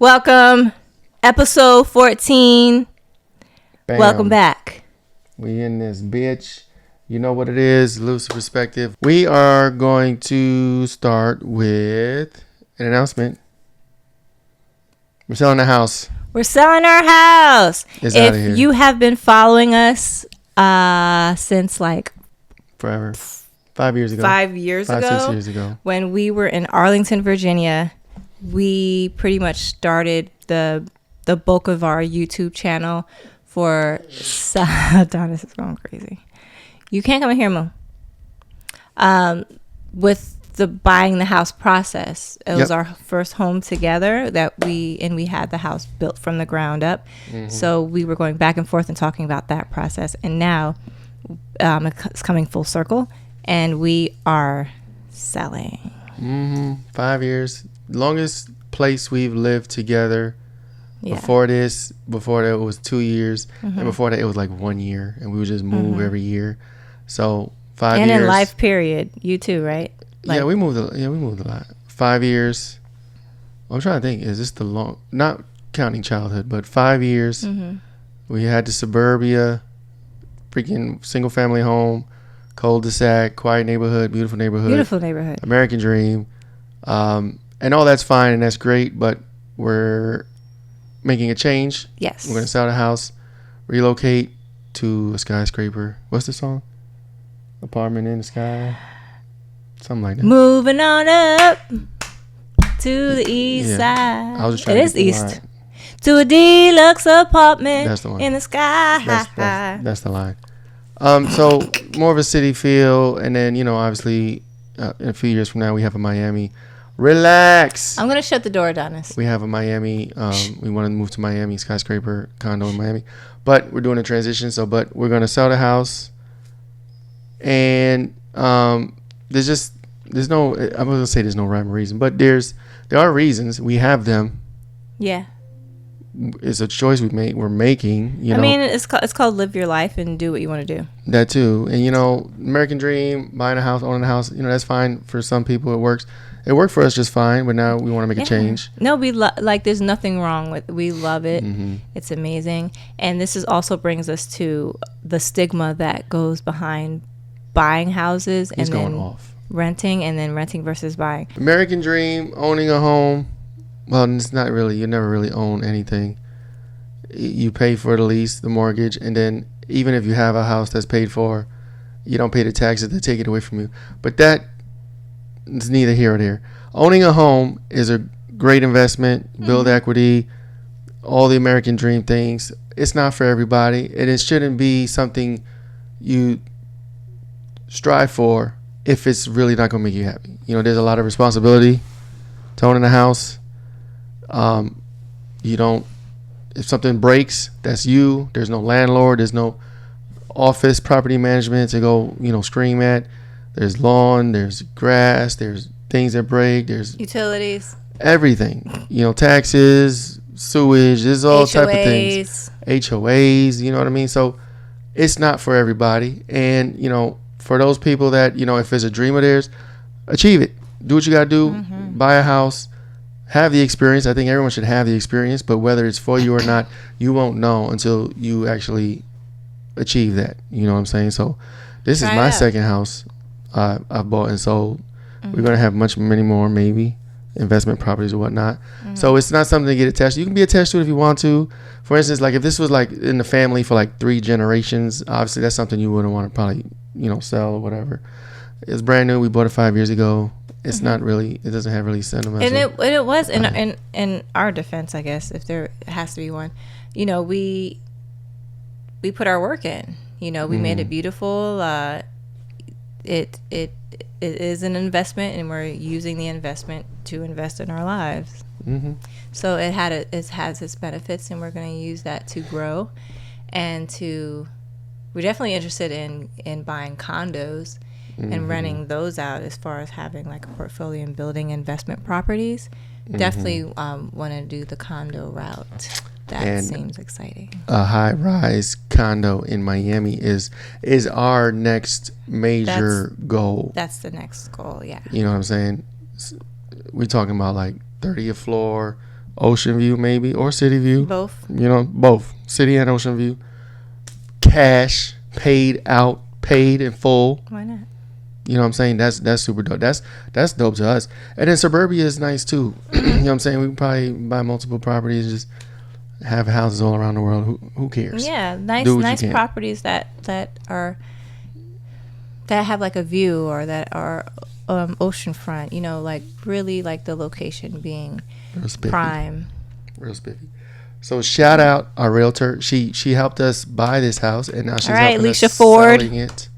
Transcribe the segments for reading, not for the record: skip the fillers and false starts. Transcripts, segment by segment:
Welcome. Episode 14. Bam. Welcome back. We in this bitch. You know what it is, loose perspective. We are going to start with an announcement. We're selling the house. We're selling our house. It's outta here. If you have been following us since like Forever. 5 years ago. 5 years ago. 6 years ago. When we were in Arlington, Virginia, we pretty much started the bulk of our YouTube channel for Adonis is going crazy. You can't come in here, Mo. With the buying the house process. It was our first home together that we had the house built from the ground up. Mm-hmm. So we were going back and forth and talking about that process. And now it's coming full circle and we are selling. 5 years. Longest place we've lived together. Yeah. Before that it was 2 years. Mm-hmm. And before that it was like 1 year. And we would just move every year. So 5 years. And in life period, you too, right? Like, we moved a lot. 5 years. I'm trying to think. Is this the long? Not counting childhood, but 5 years. Mm-hmm. We had the suburbia, freaking single family home, cul-de-sac, quiet neighborhood, beautiful neighborhood, American dream, and all that's fine and that's great. But we're making a change. Yes, we're gonna sell the house, relocate to a skyscraper. What's the song? Apartment in the sky. Something like that. Moving on up to the east side. I was just trying it to is east. To a deluxe apartment that's the one. In the sky. That's the line. So more of a city feel, and then obviously, in a few years from now, we have a Miami. Relax. I'm gonna shut the door, Adonis. We have a Miami. We want to move to Miami, skyscraper condo in Miami, but we're doing a transition. But we're gonna sell the house, and there's no, I'm not gonna say there's no rhyme or reason, but there are reasons. We have them. Yeah. It's a choice we're making. I mean, it's called live your life and do what you want to do. That too, and American dream, buying a house, owning a house. That's fine for some people. It works. It worked for us just fine, but now we want to make a change. No, we there's nothing wrong with. We love it. Mm-hmm. It's amazing, and this also brings us to the stigma that goes behind buying houses and then renting versus buying. American dream, owning a home. Well, it's not really. You never really own anything. You pay for the lease, the mortgage, and then even if you have a house that's paid for, you don't pay the taxes to take it away from you. But that is neither here or there. Owning a home is a great investment. Build equity, all the American dream things. It's not for everybody, and it shouldn't be something you strive for if it's really not going to make you happy. There's a lot of responsibility to owning a house. If something breaks, that's you. There's no landlord. There's no office property management to go, scream at. There's lawn. There's grass. There's things that break. There's utilities. Everything. Taxes, sewage. There's all HOAs. Type of things. HOAs. You know what I mean? So it's not for everybody. And, for those people that, if it's a dream of theirs, achieve it. Do what you got to do. Mm-hmm. Buy a house. Have the experience. I think everyone should have the experience, but whether it's for you or not, you won't know until you actually achieve that. You know what I'm saying? So this is my second house I bought and sold. Mm-hmm. We're going to have many more, maybe, investment properties or whatnot. Mm-hmm. So it's not something to get attached to. You can be attached to it if you want to. For instance, like if this was like in the family for like 3 generations, obviously that's something you wouldn't want to probably, sell or whatever. It's brand new. We bought it 5 years ago. It's not really. It doesn't have really sentimental. And it was in our defense, I guess, if there has to be one. We put our work in. We made it beautiful. It is an investment, and we're using the investment to invest in our lives. Mm-hmm. So it has its benefits, and we're going to use that to grow, and we're definitely interested in buying condos. Mm-hmm. And renting those out as far as having like a portfolio and building investment properties. Mm-hmm. Definitely want to do the condo route. That seems exciting. A high-rise condo in Miami is our next major goal. That's the next goal, yeah. You know what I'm saying? We're talking about like 30th floor, ocean view maybe, or city view. Both. You know, both city and ocean view. Cash, paid in full. Why not? You know what I'm saying? That's super dope. That's dope to us. And then suburbia is nice too. You know what I'm saying? We can probably buy multiple properties, just have houses all around the world. Who cares? Yeah, nice properties that have like a view, or that are oceanfront. You know, like really like the location being prime. Real spiffy. So shout out our realtor. She helped us buy this house, and now she's helping Alicia us Ford. selling it.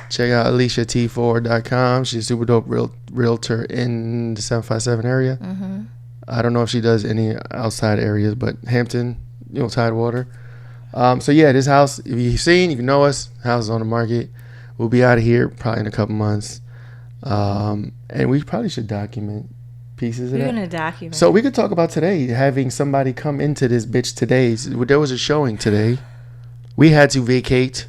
Check out AliciaT4.com. She's a super dope realtor in the 757 area. Mm-hmm. I don't know if she does any outside areas, but Hampton, you know, Tidewater. So yeah, this house, if you know us, house is on the market. We'll be out of here probably in a couple months. And we probably should document pieces of that. We're going to document. So we could talk about today, having somebody come into this bitch today. There was a showing today. We had to vacate.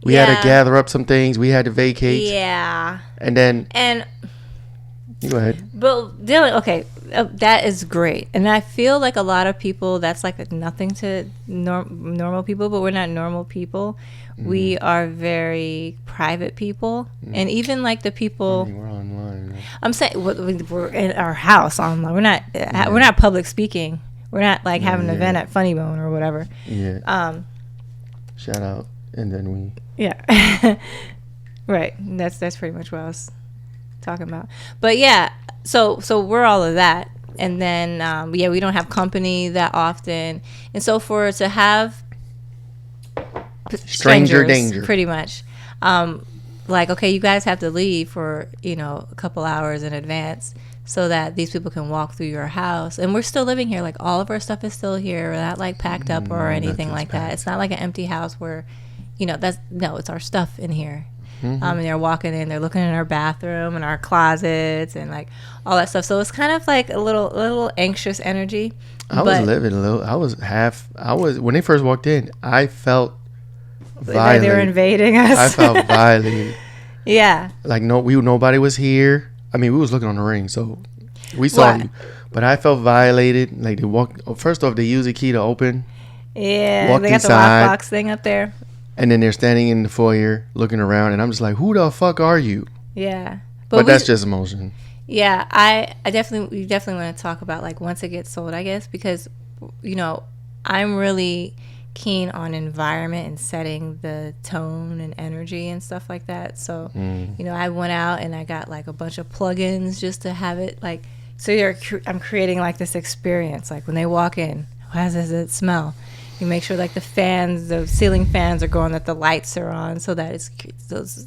We had to gather up some things. We had to vacate. Yeah. And you go ahead. But Dylan, okay, that is great. And I feel like a lot of people, that's like nothing to normal people, but we're not normal people. Mm. We are very private people. Mm. And even like the people. We're online. Right? I'm saying we're in our house online. We're not public speaking. We're not like having an event at Funny Bone or whatever. Yeah. Shout out. And then we. Yeah. Right. That's pretty much what I was talking about. But yeah, so we're all of that. And then we don't have company that often. And so for to have stranger danger pretty much. Like, okay, you guys have to leave for, a couple hours in advance so that these people can walk through your house. And we're still living here. Like, all of our stuff is still here. We're not like packed up or anything like that. It's not like an empty house where it's our stuff in here. Mm-hmm. And they're walking in, they're looking in our bathroom and our closets and like all that stuff. So it's kind of like a little anxious energy. I was living a little. I was when they first walked in, I felt violated. Like they were invading us. I felt violated. Yeah. Like nobody was here. I mean, we was looking on the ring, so we saw you. But I felt violated. Like they walked. First off, they used the key to open. Yeah, they got the lockbox thing up there. And then they're standing in the foyer looking around, and I'm just like, who the fuck are you? Yeah. But that's just emotion. Yeah, we definitely want to talk about like once it gets sold, I guess, because, I'm really keen on environment and setting the tone and energy and stuff like that. So, I went out and I got like a bunch of plugins just to have it like, I'm creating like this experience. Like when they walk in, how does it smell? You make sure like the ceiling fans are going, that the lights are on, so that it's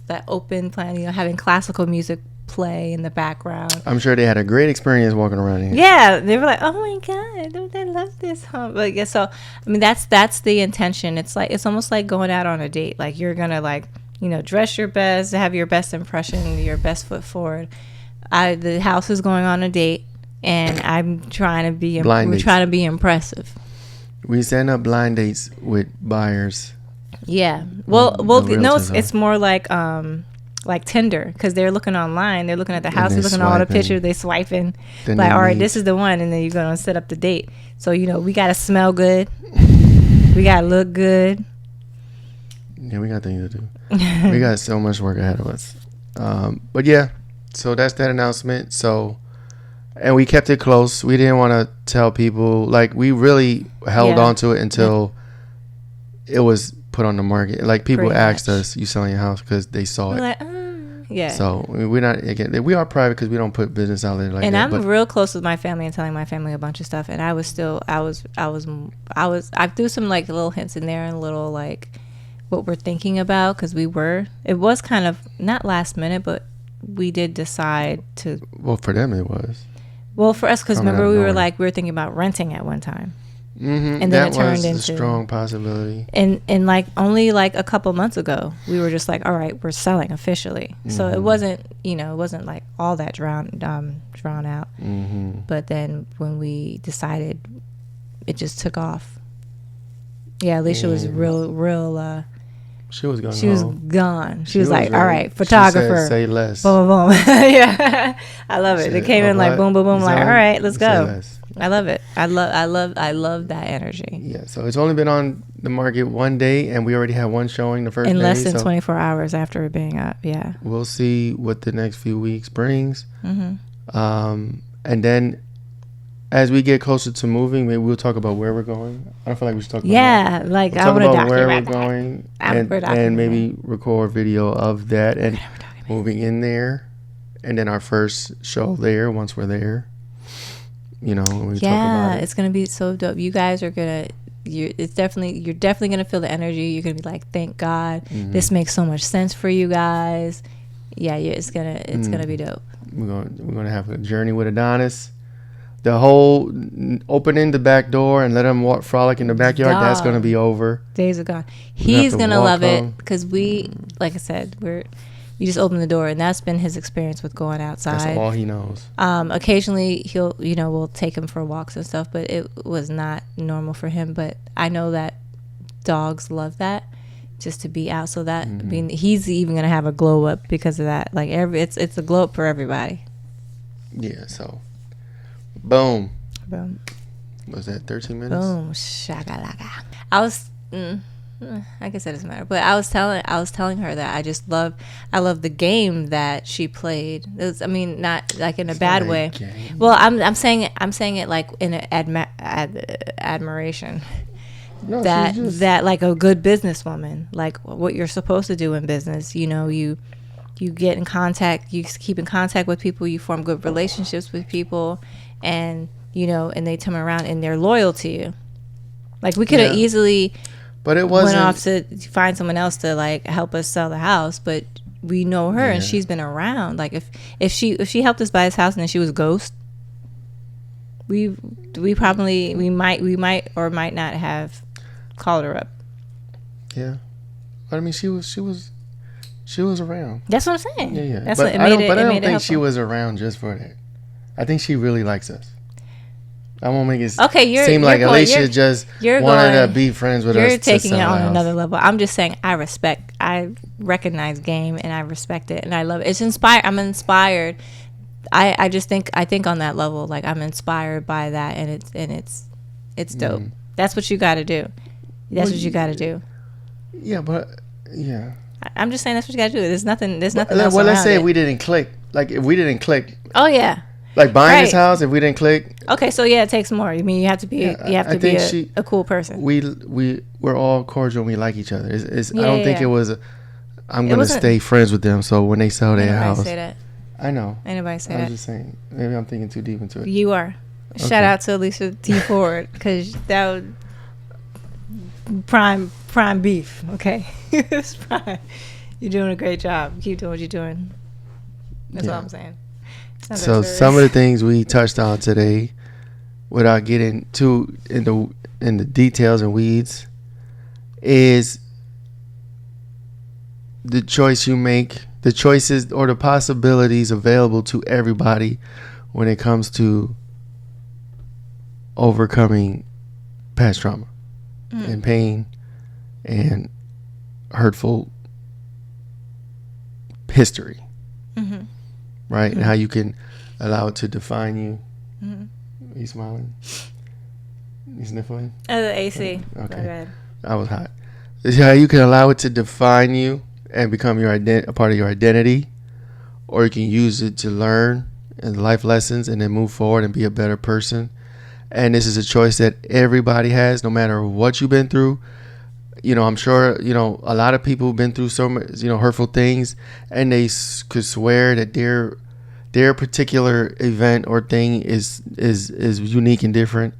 that open plan. Having classical music play in the background. I'm sure they had a great experience walking around here. Yeah, they were like, "Oh my god, I love this home." But yeah, so I mean that's the intention. It's almost like going out on a date. Like you're gonna dress your best, have your best impression, your best foot forward. The house is going on a date, and I'm trying to be impressive. We stand up blind dates with buyers. Yeah. Well, it's more like Tinder, because they're looking online. They're looking at the house. They're looking at all the pictures. They swiping. Like, all right, this is the one. And then you're going to set up the date. So, we got to smell good. We got to look good. Yeah, we got things to do. We got so much work ahead of us. But, yeah, so that's that announcement. So... And we kept it close. We didn't want to tell people. Like, we really held on to it until it was put on the market. Like, people asked us, you selling your house? Because they saw it. Like, yeah. So, we're not, again, we are private because we don't put business out there like and that. And I'm real close with my family and telling my family a bunch of stuff. And I threw some, like, little hints in there and little, like, what we're thinking about. Because it was kind of, not last minute, but we did decide to. Well, for them, it was. Well, for us, because remember we were thinking about renting at one time, and then it turned into a strong possibility. And like only like a couple months ago, we were just like, all right, we're selling officially. Mm-hmm. So it wasn't like all that drawn out. Mm-hmm. But then when we decided, it just took off. Yeah, Alicia was real. She was gone. She was like, all right, photographer. She said, say less. Boom, boom, boom. Yeah. I love it. They came in like boom, boom, boom, like, all right, let's go. I love it. I love that energy. Yeah, so it's only been on the market one day, and we already had one showing the first day. In less than 24 hours after it being up, yeah. We'll see what the next few weeks brings. And then as we get closer to moving, maybe we'll talk about where we're going. I don't feel like we should talk about that. We'll I talk want to about where we're document going that. and maybe record video of that and moving in there. And then our first show there once we're there. You know, when we talk about it. It's gonna be so dope. You guys are gonna you're definitely gonna feel the energy. You're gonna be like, thank God, this makes so much sense for you guys. Yeah, it's gonna be dope. We're gonna have a journey with Adonis. The whole opening the back door and let him frolic in the backyard, that's gonna be over. Days are gone. He's gonna love it because like I said, you just open the door, and that's been his experience with going outside. That's all he knows. Occasionally we'll take him for walks and stuff, but it was not normal for him. But I know that dogs love that, just to be out. So that, I mean, he's even going to have a glow up because of that. Like it's a glow up for everybody. Yeah. So boom. Was that 13 minutes? Boom. Shakalaka. I guess that doesn't matter. But I was telling her that I love the game that she played. Not like in a bad way. Game. Well, I'm saying it like in admiration. No, that like a good businesswoman, like what you're supposed to do in business. You know, you get in contact, you keep in contact with people, you form good relationships with people, and and they come around and they're loyal to you. Like we could have easily. But it wasn't. Went off to find someone else to like help us sell the house, but we know her and she's been around. Like if she helped us buy this house and then she was a ghost, we might or might not have called her up. Yeah, but I mean she was around. That's what I'm saying. Yeah. That's but what it I made don't, but it. I don't think she was around just for that. I think she really likes us. I won't make it seem like Alicia just wanted to be friends with us. You're taking it on another level. I'm just saying I recognize game and I respect it and I love it. It's inspired. I'm inspired. I just think on that level, like I'm inspired by that and it's dope. That's what you got to do. That's what you got to do. Yeah, but yeah. I'm just saying that's what you got to do. There's nothing else around it. Well, let's say we didn't click. Like if we didn't click. Oh yeah. Like buying this house, if we didn't click. Okay, so it takes more. I mean, you have to be a cool person. We're all cordial and we like each other. I don't think it was. I'm gonna stay friends with them. So when they sell their house, say that. I know. Anybody say that? I'm just saying. Maybe I'm thinking too deep into it. You are. Okay. Shout out to Alicia T. Ford because that was prime beef. Okay, it's prime. You're doing a great job. Keep doing what you're doing. That's all I'm saying. So some of the things we touched on today, without getting too in the details and weeds, is the choice you make, the choices or the possibilities available to everybody when it comes to overcoming past trauma and pain and hurtful history. Right? And how you can allow it to define you. Are you smiling? You sniffling? The AC. Okay. I was hot. It's how you can allow it to define you and become a part of your identity, or you can use it to learn and life lessons and then move forward and be a better person. And this is a choice that everybody has, no matter what you've been through. I'm sure, a lot of people have been through so much, hurtful things, and they could swear that their particular event or thing is unique and different.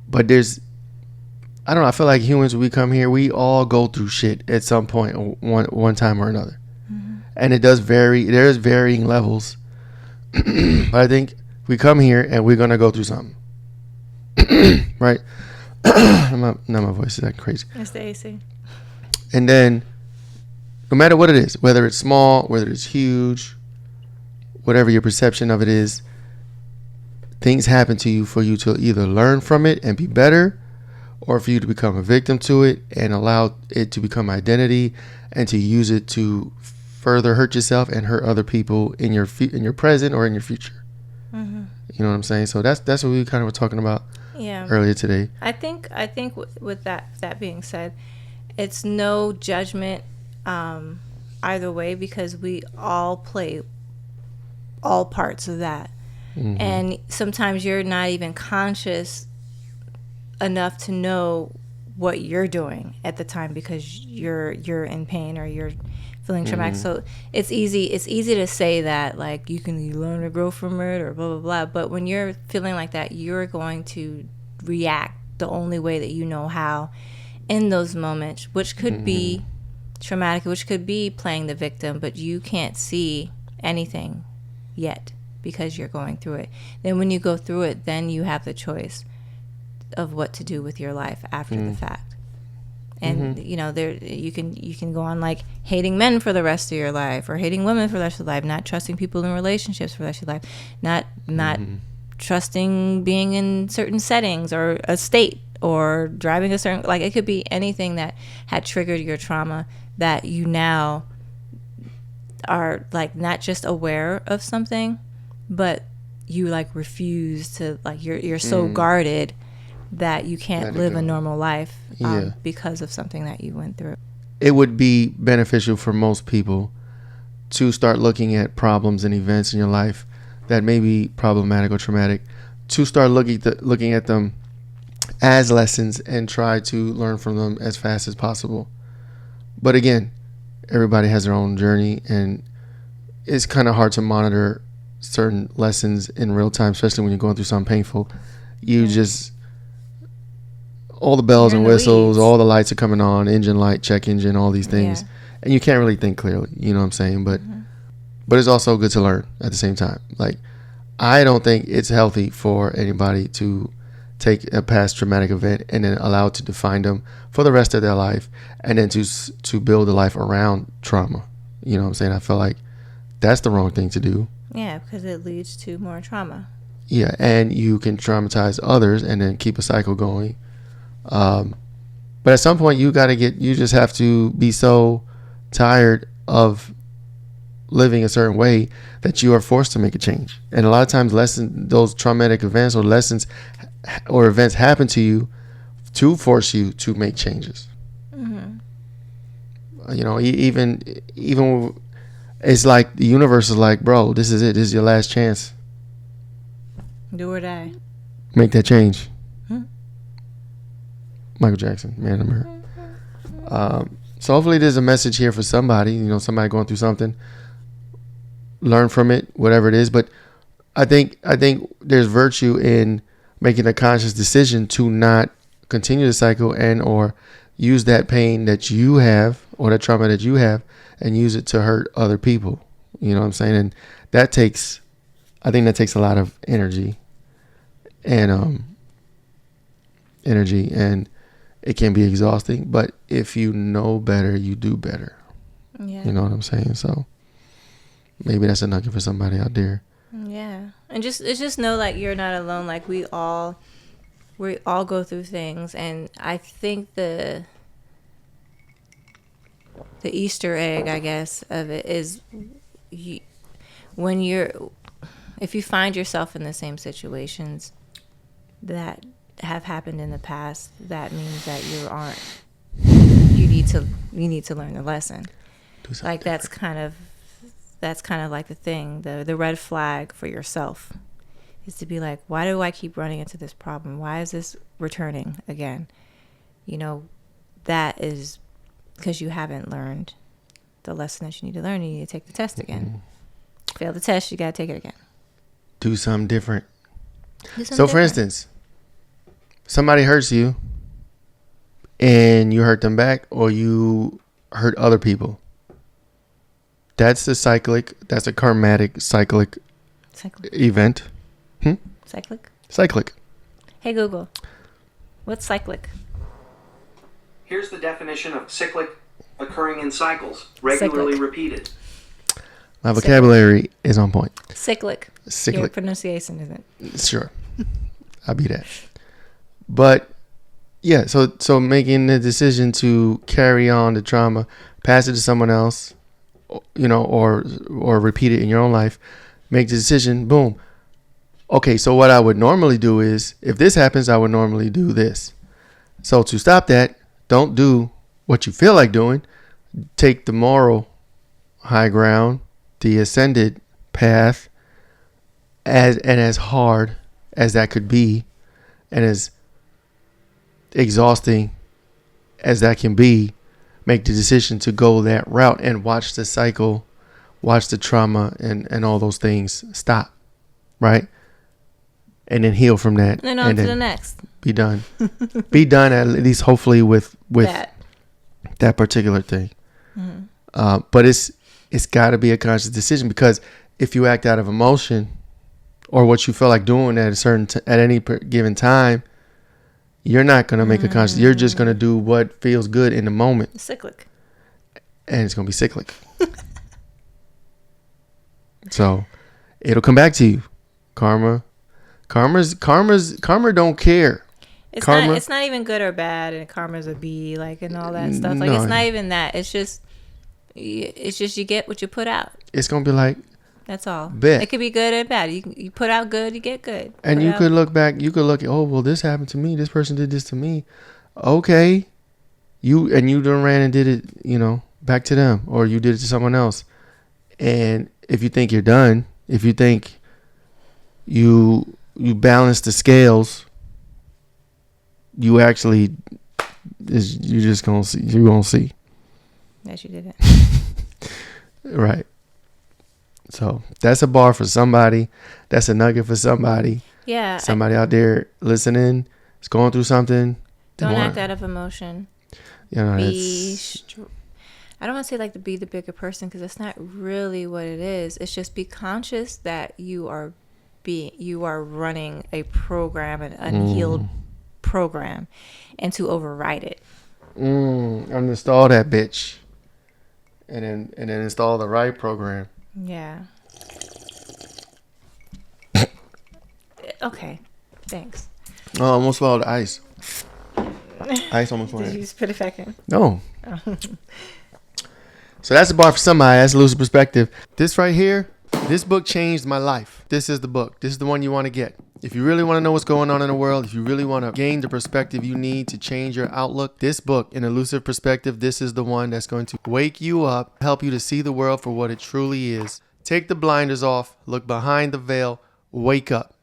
But I don't know, I feel like humans, when we come here, we all go through shit at some point, one time or another. And it does vary. There's varying levels. But I think we come here and we're going to go through something. Right? Now my voice is acting crazy. It's the AC. And then, no matter what it is, whether it's small, whether it's huge, whatever your perception of it is, things happen to you for you to either learn from it and be better, or for you to become a victim to it and allow it to become identity and to use it to further hurt yourself and hurt other people in your present or in your future. You know what I'm saying? So that's what we kind of were talking about earlier today. I think with that being said, it's no judgment either way, because we all play all parts of that. And sometimes you're not even conscious enough to know what you're doing at the time, because you're in pain or you're feeling traumatic. So it's easy to say that, like, you can learn or grow from it or blah blah blah, but when you're feeling like that, you're going to react the only way that you know how in those moments, which could be traumatic, which could be playing the victim, but you can't see anything yet because you're going through it. Then when you go through it, then you have the choice of what to do with your life after the fact. And you know, there you can go on like hating men for the rest of your life, or hating women for the rest of your life, not trusting people in relationships for the rest of your life, not trusting being in certain settings or a state, or driving a certain, like, it could be anything that had triggered your trauma that you now are like not just aware of something, but you like refuse to, like, you're so guarded that you can't live a normal life because of something that you went through. It would be beneficial for most people to start looking at problems and events in your life that may be problematic or traumatic, to start looking at them as lessons and try to learn from them as fast as possible. But again, everybody has their own journey, and it's kind of hard to monitor certain lessons in real time, especially when you're going through something painful. You just, all the bells and whistles, all the lights are coming on, engine light, check engine, all these things, and you can't really think clearly, you know what I'm saying? But it's also good to learn at the same time. Like, I don't think it's healthy for anybody to take a past traumatic event and then allow it to define them for the rest of their life, and then to build a life around trauma. You know what I'm saying? I feel like that's the wrong thing to do. Yeah, because it leads to more trauma. Yeah, and you can traumatize others and then keep a cycle going. But at some point, you just have to be so tired of living a certain way that you are forced to make a change. And a lot of times, those traumatic events or lessons or events happen to you to force you to make changes. You know, even it's like the universe is like, bro, this is it. This is your last chance. Do or die. Make that change. Michael Jackson, Man in the Mirror. So hopefully there's a message here for somebody, you know, somebody going through something. Learn from it, whatever it is. But I think there's virtue in making a conscious decision to not continue the cycle and or use that pain that you have or that trauma that you have and use it to hurt other people. You know what I'm saying? And I think that takes a lot of energy and it can be exhausting, but if you know better, you do better. Yeah. You know what I'm saying? So maybe that's a nugget for somebody out there. Yeah. And just know, like, you're not alone. Like, we all go through things, and I think the Easter egg, I guess, of it is if you find yourself in the same situations that have happened in the past, that means that you need to learn the lesson. Like, that's kind of like the thing, the red flag for yourself is to be like, why do I keep running into this problem? Why is this returning again? You know, that is because you haven't learned the lesson that you need to learn. You need to take the test again. Fail the test, you got to take it again. Do something different. For instance, somebody hurts you and you hurt them back, or you hurt other people. That's a karmatic cyclic event. Cyclic. Hey Google, what's cyclic? Here's the definition of cyclic: occurring in cycles, regularly repeated. My vocabulary is on point. Cyclic. Your pronunciation isn't. Sure. I'll be that. But yeah, so making the decision to carry on the trauma, pass it to someone else, you know, or repeat it in your own life, make the decision, boom. okay, so what I would normally do is, if this happens, I would normally do this. So to stop that, don't do what you feel like doing. Take the moral high ground, the ascended path, as hard as that could be, and as exhausting as that can be, make the decision to go that route and watch the cycle, watch the trauma and all those things stop, right? And then heal from that. And on to the next. Be done. Be done at least, hopefully, with that particular thing. Mm-hmm. But it's got to be a conscious decision, because if you act out of emotion or what you feel like doing at at any given time, you're not going to make a conscious. You're just going to do what feels good in the moment. It's cyclic. And it's going to be cyclic. So it'll come back to you. Karma don't care. It's not even good or bad, and karma's a B, like, and all that stuff. Like, it's not even that. It's just you get what you put out. It's gonna be like, that's all. Bet. It could be good and bad. You put out good, you get good. And you could look back. You could look at, oh well, this happened to me. This person did this to me. Okay, you done ran and did it. Back to them, or you did it to someone else. And if you think you're done, if you think you balance the scales, you actually you're just gonna see. You're gonna see. Yes, you did it. Right. So that's a bar for somebody. That's a nugget for somebody. Yeah. Somebody out there listening is going through something. Don't act out of emotion. I don't want to say like to be the bigger person, because that's not really what it is. It's just be conscious that you are running a program, an unhealed program, and to override it. Uninstall that bitch, and then install the right program. Yeah. Okay. Thanks. Oh, I almost swallowed the ice. Ice almost went. Did you just put it back in? No. Oh. So that's a bar for somebody. That's a lucid perspective. This right here, this book changed my life. This is the book. This is the one you want to get. If you really want to know what's going on in the world, if you really want to gain the perspective you need to change your outlook, this book, An Elusive Perspective, this is the one that's going to wake you up, help you to see the world for what it truly is. Take the blinders off, look behind the veil, wake up.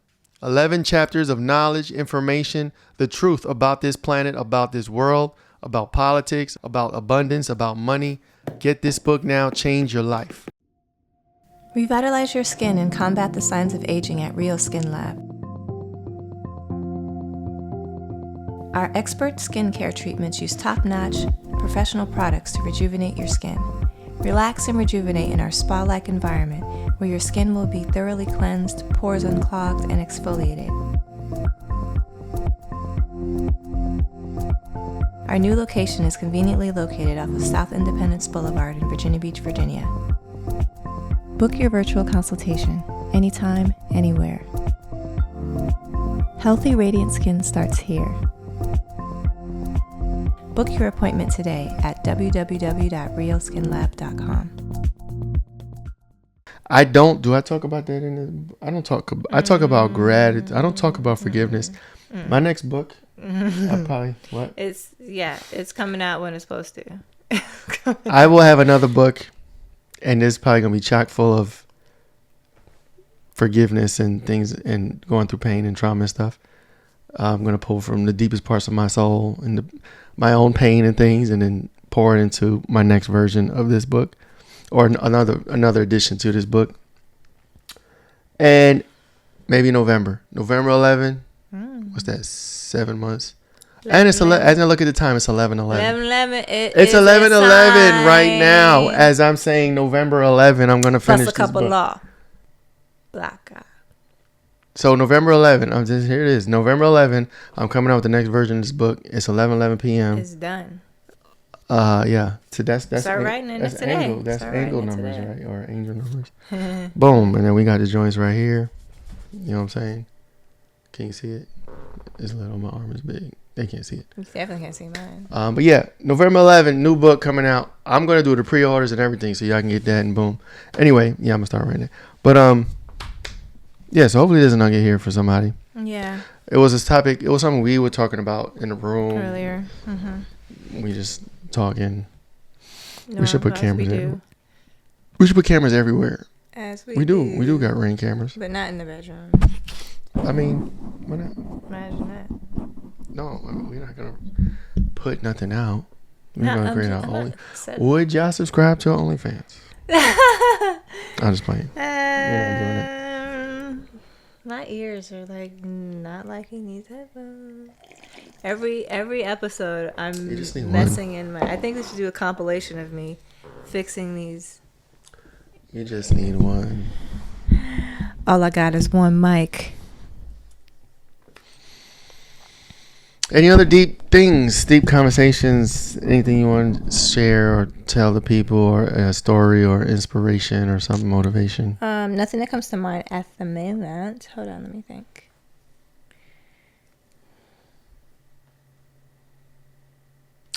11 chapters of knowledge, information, the truth about this planet, about this world, about politics, about abundance, about money. Get this book now. Change your life. Revitalize your skin and combat the signs of aging at Rio Skin Lab. Our expert skincare treatments use top-notch, professional products to rejuvenate your skin. Relax and rejuvenate in our spa-like environment, where your skin will be thoroughly cleansed, pores unclogged, and exfoliated. Our new location is conveniently located off of South Independence Boulevard in Virginia Beach, Virginia. Book your virtual consultation anytime, anywhere. Healthy, radiant skin starts here. Book your appointment today at www.rioskinlab.com. I talk about that I talk about gratitude. I don't talk about forgiveness. My next book, I probably, what? It's coming out when it's supposed to. I will have another book, and it's probably going to be chock full of forgiveness and things, and going through pain and trauma and stuff. I'm going to pull from the deepest parts of my soul and my own pain and things, and then pour it into my next version of this book, or another addition to this book. And maybe November 11. What's that? 7 months. And it's 11. As I look at the time, it's 11/11. 11/11. It's 11/11 right now. As I'm saying November 11, I'm gonna finish plus a couple this book. law. Black guy. So November 11. Here it is. November 11. I'm coming out with the next version of this book. It's 11 p.m. It's done. Yeah. So that's start writing it today. Angle. That's angle numbers, right? Or angel numbers. Boom. And then we got the joints right here. You know what I'm saying? Can you see it? It's little. My arm is big. They can't see it. You definitely can't see mine. But yeah, November 11, new book coming out. I'm gonna do the pre-orders and everything, so y'all can get that and boom. Anyway, yeah, I'm gonna start right now. But Yeah, so hopefully there's a nugget here for somebody. Yeah. It was this topic. It was something we were talking about in the room Earlier. We just talking. No, we should put as cameras we in. do. We should put cameras everywhere. As We do. We do got Ring cameras. But not in the bedroom. I mean, why not? Imagine that. No, I mean, we're not gonna put nothing out. We're No, gonna I'm create just- our I'm only. not said- Would y'all subscribe to our OnlyFans? I'm just playing. My ears are like not liking these headphones. Every episode, I'm You just need messing in my. I think they should do a compilation of me fixing these. You just need one. All I got is one mic. Any other deep things, deep conversations, anything you want to share or tell the people, or a story or inspiration or something, motivation? Nothing that comes to mind at the moment. Hold on, let me think.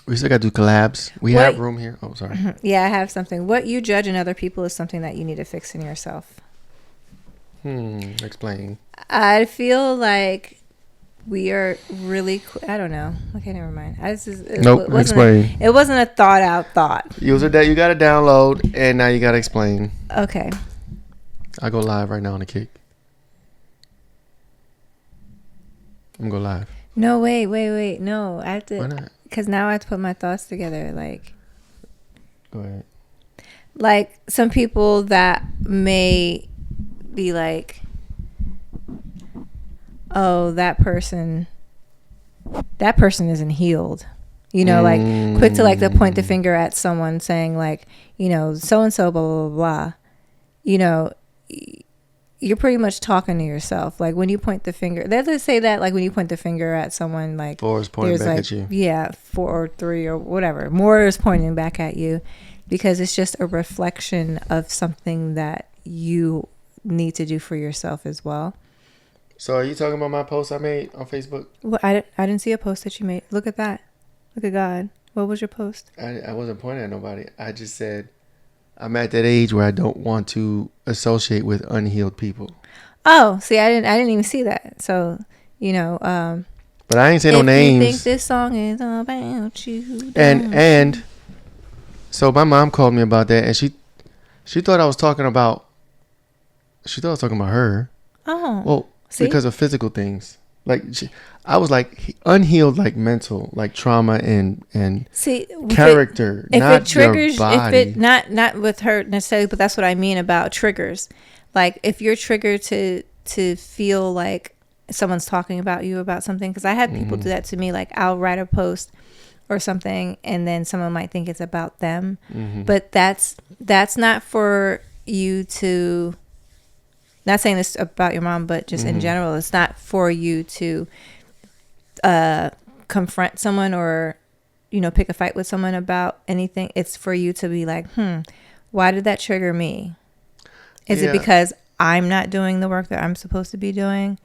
We still got to do collabs. We What- have room here. Oh, sorry. Yeah, I have something. What you judge in other people is something that you need to fix in yourself. Explain. I feel like we are really. I don't know. Okay, never mind. Nope, explain. It wasn't a thought out thought. User that you got to download, and now you got to explain. Okay. I go live right now on the kick. I'm gonna go live. No, wait. No, I have to. Why not? Because now I have to put my thoughts together. Go ahead. Like some people that may be like, oh, that person isn't healed. You know, like quick to like to point the finger at someone saying like, you know, so and so, blah, blah, blah, blah. You know, you're pretty much talking to yourself. Like when you point the finger, they say that like when you point the finger at someone, like Four is pointing back like, at you. Yeah, 4 or 3 or whatever. More is pointing back at you because it's just a reflection of something that you need to do for yourself as well. So are you talking about my post I made on Facebook? Well, I didn't see a post that you made. Look at that. Look at God. What was your post? I wasn't pointing at nobody. I just said I'm at that age where I don't want to associate with unhealed people. Oh, see, I didn't even see that. So, you know, but I ain't say no if names. you think this song is about you, And so my mom called me about that, and she thought I was talking about. She thought I was talking about her. Oh, Well, see? because of physical things. Like I was like unhealed, like mental, like trauma and see, character. If not it triggers, your body. if it not with her necessarily, but that's what I mean about triggers. Like if you're triggered to feel like someone's talking about you about something, because I had people do that to me. Like I'll write a post or something, and then someone might think it's about them, but that's not for you to. Not saying this about your mom, but just in general, it's not for you to confront someone or, you know, pick a fight with someone about anything. It's for you to be like, why did that trigger me? Is it because I'm not doing the work that I'm supposed to be doing?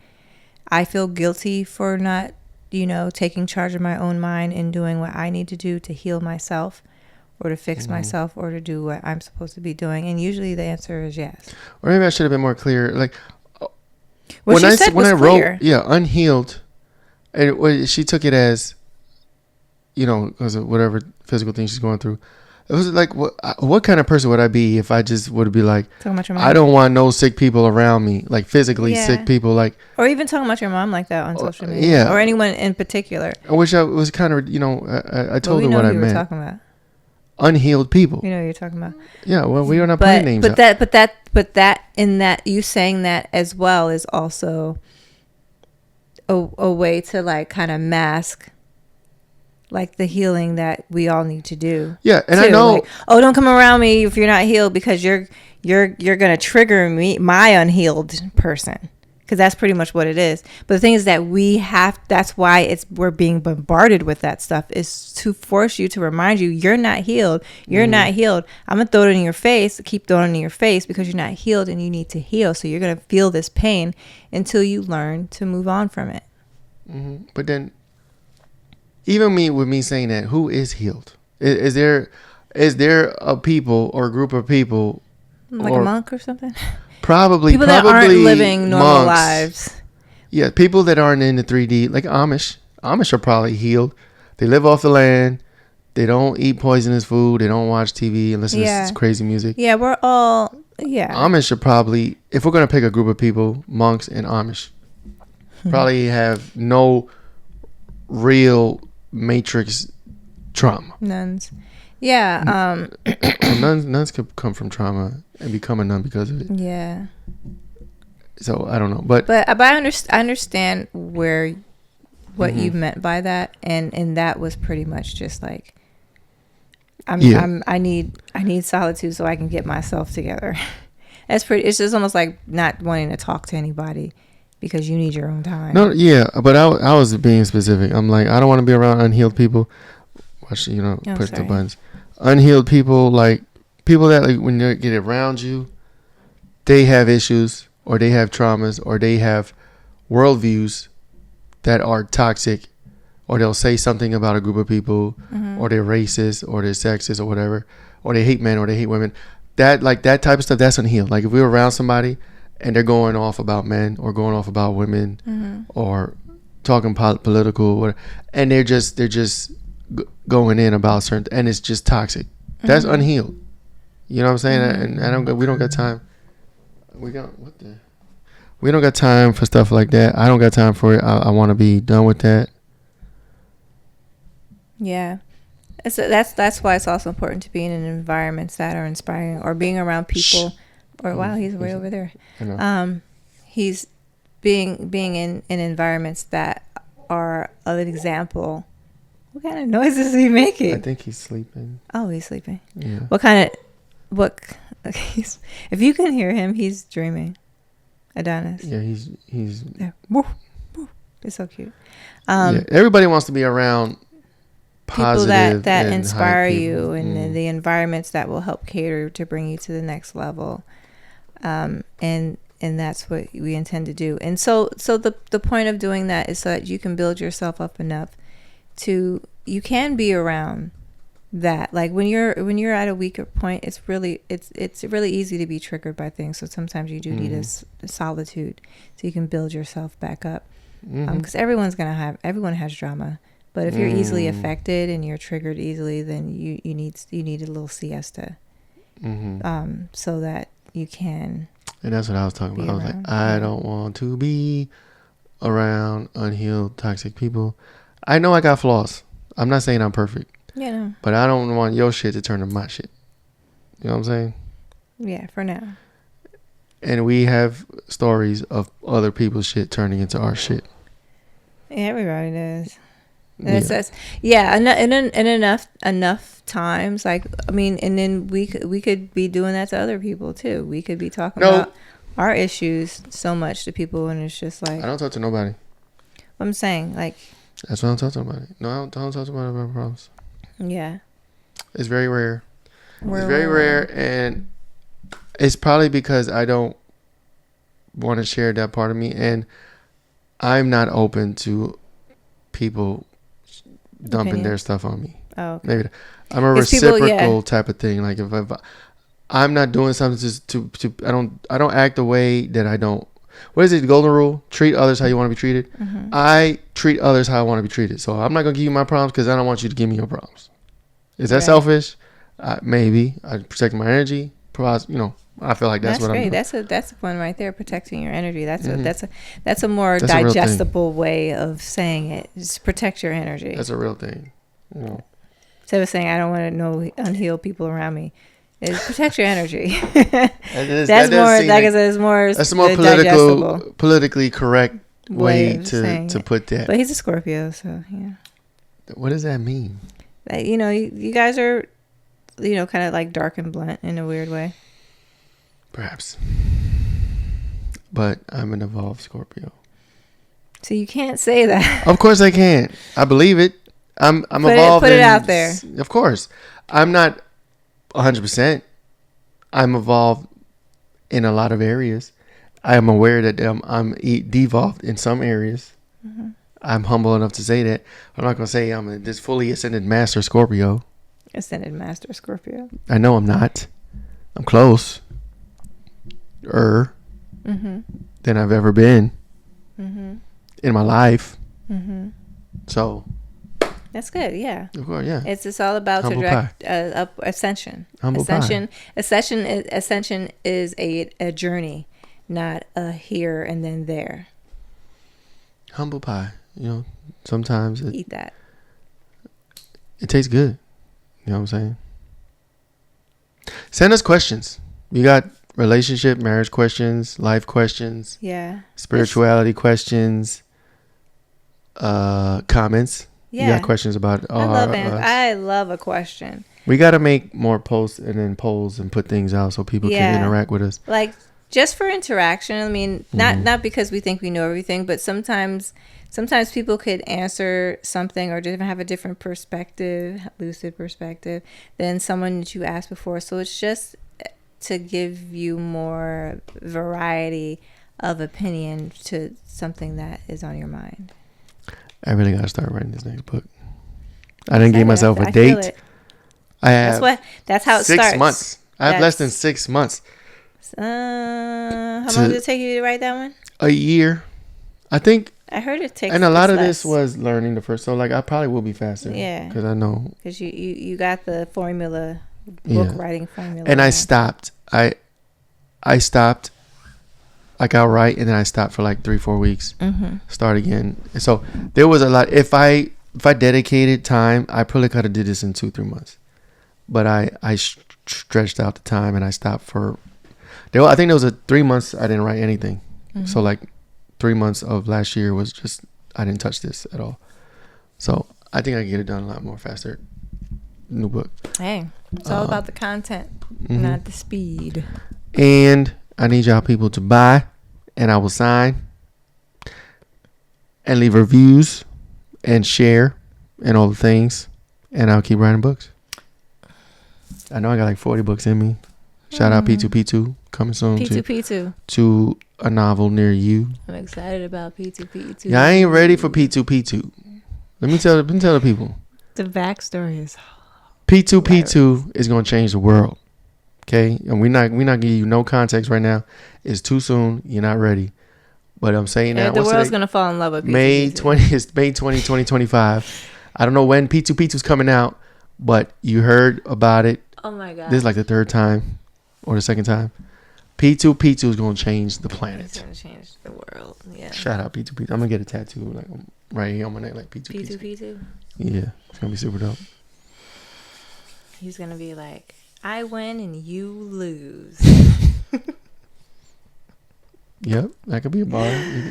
I feel guilty for not, you know, taking charge of my own mind and doing what I need to do to heal myself or to fix myself or to do what I'm supposed to be doing. And usually the answer is yes. Or maybe I should have been more clear. Like What she said was clear. wrote, unhealed, and she took it as, you know, because of whatever physical thing she's going through. It was like, what kind of person would I be if I just would be like, Talking about your mom. I don't want no sick people around me, like physically sick people, like. Or even talking about your mom like that on social media. Yeah. Or anyone in particular. I wish I was kind of, you know, I told her what I Who meant. we're talking about. Unhealed people. You know what you're talking about. Yeah, well, we are not putting names out. But that in that you saying that as well is also a way to like kind of mask like the healing that we all need to do. Yeah, and too. I know. Like, oh, don't come around me if you're not healed because you're gonna trigger me, my unhealed person. Because that's pretty much what it is. But the thing is that that's why we're being bombarded with that stuff, is to force you, to remind you, you're not healed. You're not healed. I'm going to throw it in your face, keep throwing it in your face because you're not healed and you need to heal. So you're going to feel this pain until you learn to move on from it. But then, even with me saying that, who is healed? Is there a people or a group of people? Like a monk or something? Probably people that aren't living normal monks. lives. Yeah, people that aren't in the 3D, like Amish. Amish are probably healed. They live off the land. They don't eat poisonous food. They don't watch TV and listen to crazy music. Yeah, we're all, Amish are probably, if we're going to pick a group of people, monks and Amish, probably have no real matrix trauma. Nuns. Yeah. Nuns could come from trauma and become a nun because of it. Yeah. So I don't know, but I understand what you meant by that, and that was pretty much just like, I need solitude so I can get myself together. It's just almost like not wanting to talk to anybody because you need your own time. No, yeah, but I was being specific. I'm like, I don't want to be around unhealed people. Push the buttons. Unhealed people, like people that like when they get around you, they have issues or they have traumas or they have worldviews that are toxic, or they'll say something about a group of people, or they're racist or they're sexist or whatever, or they hate men or they hate women. That type of stuff, that's unhealed. Like if we're around somebody and they're going off about men or going off about women or talking political, whatever, and they're just going in about certain, and it's just toxic. That's unhealed. You know what I'm saying? And we don't got time. We don't got time for stuff like that. I don't got time for it. I want to be done with that. Yeah. That's why it's also important to be in environments that are inspiring, or being around people. Or wow, he's way over there. He's being in environments that are of an example. What kind of noises is he making? I think he's sleeping. Oh, he's sleeping. Yeah. If you can hear him, he's dreaming. Adonis. Yeah, he's there. Woof, woof. It's so cute. Everybody wants to be around positive people that and inspire you, and the environments that will help cater to bring you to the next level. And that's what we intend to do. And so the point of doing that is so that you can build yourself up enough you can be around that. Like when you're at a weaker point, it's really easy to be triggered by things. So sometimes you do need a solitude so you can build yourself back up. Because everyone has drama. But if you're easily affected and you're triggered easily, then you need a little siesta, so that you can. And that's what I was talking about. I was like, I don't want to be around unhealed, toxic people. I know I got flaws. I'm not saying I'm perfect. Yeah. No. But I don't want your shit to turn to my shit. You know what I'm saying? Yeah, for now. And we have stories of other people's shit turning into our shit. Yeah, everybody does. And enough times, like, I mean, and then we could be doing that to other people too. We could be talking about our issues so much to people, and it's just like, I don't talk to nobody. I'm saying, like, that's what I'm talking about. No, I don't talk about my problems. Yeah, it's very rare. It's very rare, and it's probably because I don't want to share that part of me, and I'm not open to people dumping their stuff on me. Oh, okay. Maybe I'm a reciprocal type of thing. Like if I'm not doing something just to I don't act the way that I don't. What is it? The golden rule: treat others how you want to be treated. I treat others how I want to be treated. So I'm not gonna give you my problems because I don't want you to give me your problems. Is that selfish? Maybe. I protect my energy. I feel like that's what great. I'm doing. That's the one right there, protecting your energy. That's a more digestible way of saying it. Just protect your energy. That's a real thing. Instead of saying I don't want to know unhealed people around me, is protect your energy. That's a more politically correct way to put that. But he's a Scorpio, so yeah. What does that mean? That, you guys are, kind of like dark and blunt in a weird way. Perhaps. But I'm an evolved Scorpio. So you can't say that. Of course I can. I believe it. I'm evolved. Put it out there. Of course. I'm not 100%. I'm evolved in a lot of areas. I am aware that I'm devolved in some areas. I'm humble enough to say that. I'm not going to say I'm this fully ascended master Scorpio. Ascended master Scorpio. I know I'm not. I'm close. than I've ever been in my life. So that's good. Yeah. Of course, yeah. It's just all about Humble to direct ascension. Humble ascension. pie. Ascension is a journey, not a here and then there. Humble pie. You know, sometimes Eat that. It tastes good. You know what I'm saying? Send us questions. You got relationship, marriage questions, life questions. Yeah. Spirituality questions. Comments. Yeah. You got questions about I love a question. We got to make more posts and then polls and put things out so people can interact with us. Like, just for interaction. I mean, not because we think we know everything, but sometimes people could answer something or just have a different perspective, lucid perspective, than someone that you asked before. So it's just to give you more variety of opinion to something that is on your mind. I really got to start writing this next book. I didn't give myself a date. I have that's how it starts. 6 months. I have less than 6 months. How long did it take you to write that one? A year. I think. I heard it takes. And a lot of this was learning the first. So like I probably will be faster. Yeah. Because I know. Because you got the formula, book writing formula. And I stopped. I stopped. Like I'll write and then I stopped for like 3-4 weeks. Start again. So there was a lot. If I dedicated time, I probably could have did this in 2-3 months. But I stretched out the time and I stopped for. I think there was 3 months I didn't write anything. So like 3 months of last year was just I didn't touch this at all. So I think I can get it done a lot more faster. New book. Hey, it's all about the content, not the speed. And I need y'all people to buy, and I will sign, and leave reviews, and share, and all the things, and I'll keep writing books. I know I got like 40 books in me. Shout out P2P2 coming soon. P2P2 to a novel near you. I'm excited about P2P2. Yeah, I ain't ready for P2P2. Let me tell the people. The backstory is P2P2 is gonna change the world. Okay, and we're not giving you no context right now. It's too soon. You're not ready. But I'm saying that the world's gonna fall in love with P2P2. May 2020. I don't know when P2P2 is coming out, but you heard about it. Oh my god! This is like the third time or the second time. P2P2 is gonna change the planet. It's gonna change the world. Yeah. Shout out P2P2. I'm gonna get a tattoo like right here on my neck, like P2P2. P2P2. Yeah, it's gonna be super dope. He's gonna be like, I win and you lose. Yep, that could be a bar.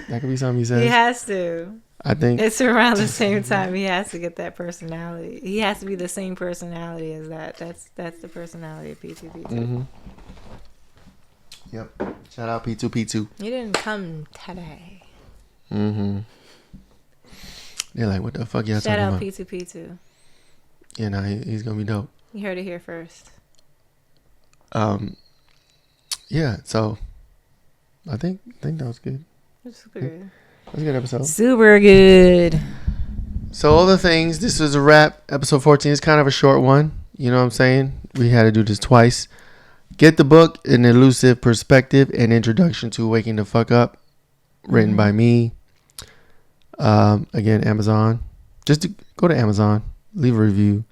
That could be something he says. He has to. I think it's around the same time. He has to get that personality. He has to be the same personality as that. That's the personality of P2P2. Yep. Shout out P2P2. You didn't come today. They're like, what the fuck y'all talking about? Shout out P2P2. Yeah, no, he's gonna be dope. You heard it here first. Yeah, so I think that was good. That's super good. That was a good episode. Super good. So all the things, this was a wrap. Episode 14 is kind of a short one. You know what I'm saying? We had to do this twice. Get the book, An Elusive Perspective, An Introduction to Waking the Fuck Up, written by me. Again, Amazon. Just go to Amazon, leave a review,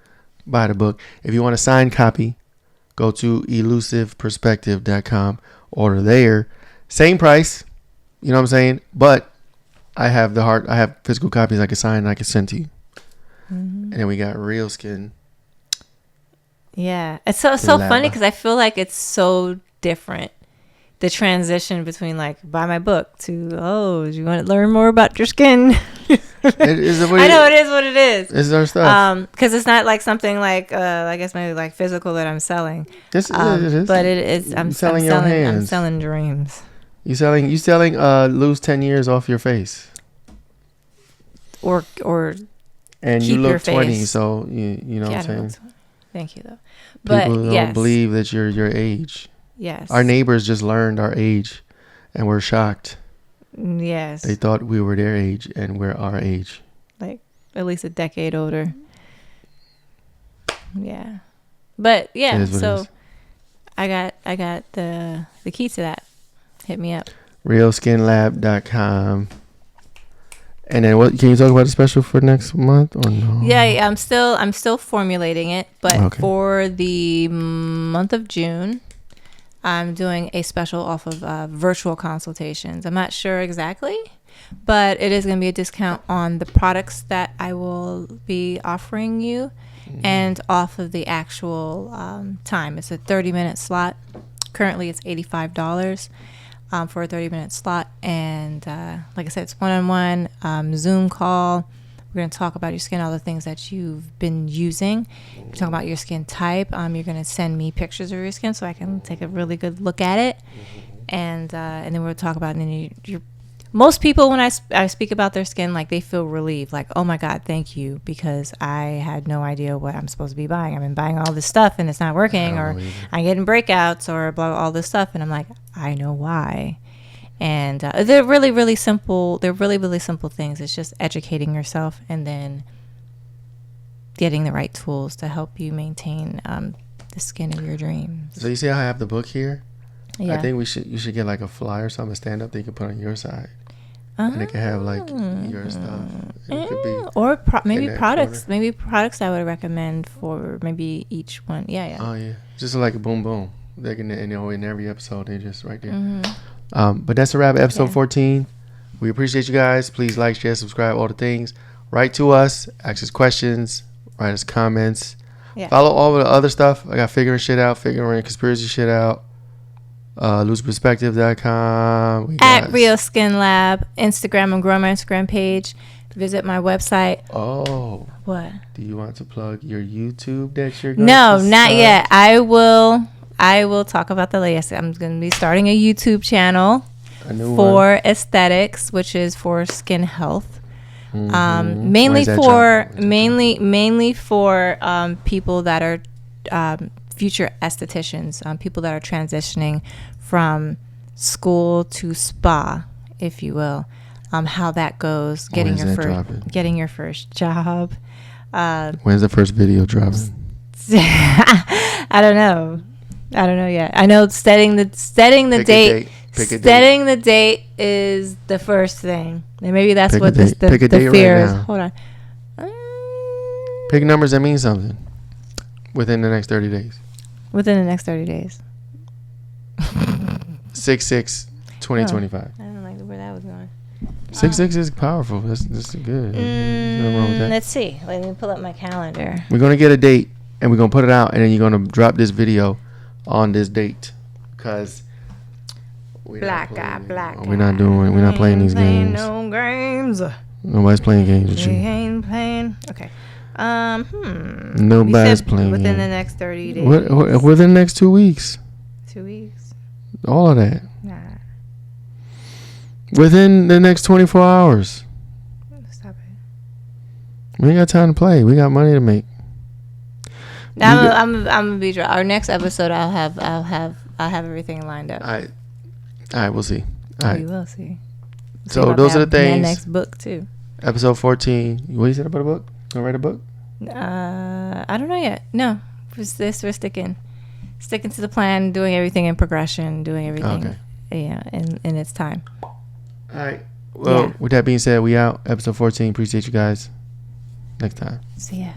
buy the book. If you want a signed copy, go to elusiveperspective.com, order there. Same price, you know what I'm saying? But I have I have physical copies I can sign and I can send to you. And then we got Real Skin. Yeah, it's so funny because I feel like it's so different. The transition between like buy my book to do you want to learn more about your skin? I know it is what it is. It's our stuff. Because it's not like something like I guess maybe like physical that I'm selling. Yes, it is. But it is. I'm selling your hands. I'm selling dreams. You selling lose 10 years off your face. Or and keep you look your 20, face. so you know what I'm saying. Thank you though. But people don't believe that you're your age. Yes. Our neighbors just learned our age, and we're shocked. Yes. They thought we were their age, and we're our age. Like at least a decade older. Yeah. But yeah, so I got the key to that. Hit me up. realskinlab.com. And then what can you talk about the special for next month or no? Yeah, I'm still formulating it, but Okay. for the month of June, I'm doing a special off of virtual consultations. I'm not sure exactly, but it is going to be a discount on the products that I will be offering you and off of the actual time. It's a 30-minute slot. Currently, it's $85 for a 30-minute slot. And like I said, it's one-on-one Zoom call. We're going to talk about your skin, all the things that you've been using. We're talking about your skin type. You're going to send me pictures of your skin so I can take a really good look at it. And then we'll talk about, and then most people, when I speak about their skin, like they feel relieved, like, oh my God, thank you, because I had no idea what I'm supposed to be buying. I've been buying all this stuff and it's not working, or I'm getting breakouts or blah, all this stuff. And I'm like, I know why. And they're really, really simple. They're really, really simple things. It's just educating yourself and then getting the right tools to help you maintain the skin of your dreams. So you see how I have the book here? Yeah. I think you should get like a flyer or something, stand up that you can put on your side. And it can have like your stuff. It could be or maybe products. corner. Maybe products I would recommend for maybe each one. Yeah. Oh yeah, just like a boom boom. They can, in every episode, they just right there. But that's a wrap. Episode 14. We appreciate you guys. Please like, share, subscribe, all the things. Write to us. Ask us questions. Write us comments. Yeah. Follow all of the other stuff. I got figuring conspiracy shit out. Looseperspective.com. At Real Skin Lab, Instagram. I'm growing my Instagram page. Visit my website. Oh. What? Do you want to plug your YouTube that you're going No, to not start? yet. I will talk about that later. I'm going to be starting a YouTube channel for aesthetics, which is for skin health. Mainly for people that are future estheticians, people that are transitioning from school to spa, if you will. How that goes, getting your first job. When's the first video dropping? I don't know yet. I know setting the date. Setting the date is the first thing, and maybe that's what the fear is. Hold on. Pick numbers that mean something within the next 30 days. Within the next 30 days. 6/6/2025. I don't like where that was going. 6/6 is powerful. That's good. There's nothing wrong with that. Let's see. Let me pull up my calendar. We're gonna get a date and we're gonna put it out, and then you're gonna drop this video on this date, cause we're not playing these games. No games. Nobody's playing games with We you. ain't playing. Okay. Nobody's playing within games. the next 30 days. Within the next 2 weeks. 2 weeks. All of that. Nah. Within the next 24 hours. Stop it. We ain't got time to play. We got money to make. I'm gonna be dry. Our next episode, I'll have everything lined up. All right, we'll see. All right. We will see. So those are the things. My next book too. Episode 14. What you said about a book? Gonna write a book? I don't know yet. No, we're sticking to the plan, doing everything in progression, doing everything. Okay. Yeah, in its time. All right. Well, with that being said, we out. Episode 14. Appreciate you guys. Next time. See ya.